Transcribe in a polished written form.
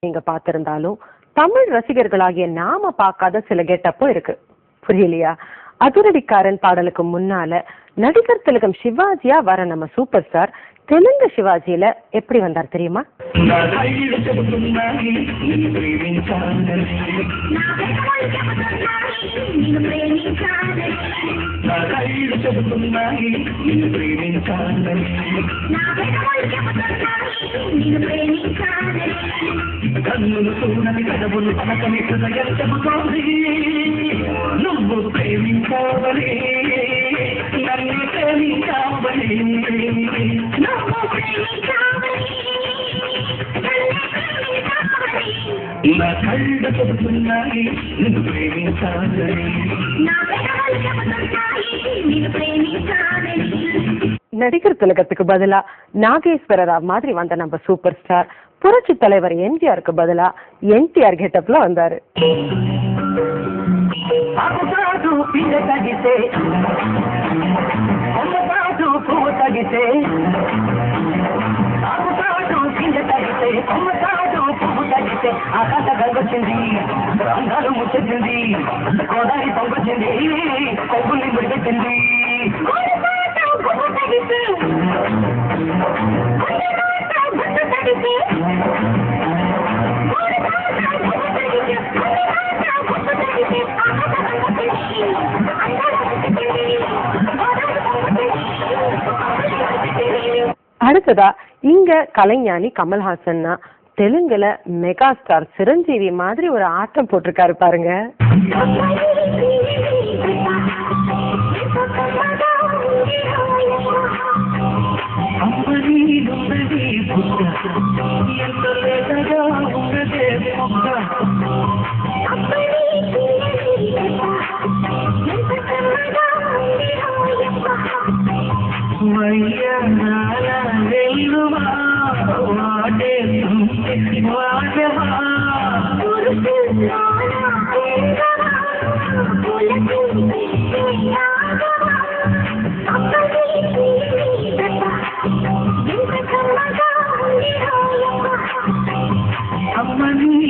நீங்க பார்த்திருந்தாலும் தமிழ் ரசிகர்களாகிய நாம பார்க்காத சில கெட்டப்பும் இருக்கு. புரியலையா? அதிரடிக்காரன் பாடலுக்கு முன்னால நடிகர் திலகம் சிவாஜியா வர நம்ம சூப்பர் ஸ்டார் தெலுங்கு சிவாஜியில எப்படி வந்தார் தெரியுமா? కన్నులు చూడని కదవులు పలకని హృదయం చెబుతోంది నువ్వు ప్రేమించావని నన్ను ప్రేమించావని నా కళ్ళు చెబుతున్నాయి నిన్ను ప్రేమించాలని நடிகர் திலகத்துக்கு பதிலா நாகேஸ்வர ராவ் மாதிரி வந்த நம்ம சூப்பர் ஸ்டார் புரட்சி தலைவர் எம்ஜிஆருக்கு பதிலா என்டிஆர் கெட்டப்ல வந்தாரு. ఆకాశ గంగొచ్చింది అందాలు ముచ్చింది గోదావరి పొంగొచ్చింది కొబ్బుల్ని ముడిపెట్టింది அடுத்ததா இங்க கலைஞானி கமல்ஹாசன்னா தெலுங்குல மெகா ஸ்டார் சிரஞ்சீவி மாதிரி ஒரு ஆட்டம் போட்டிருக்காரு பாருங்க. అమ్మని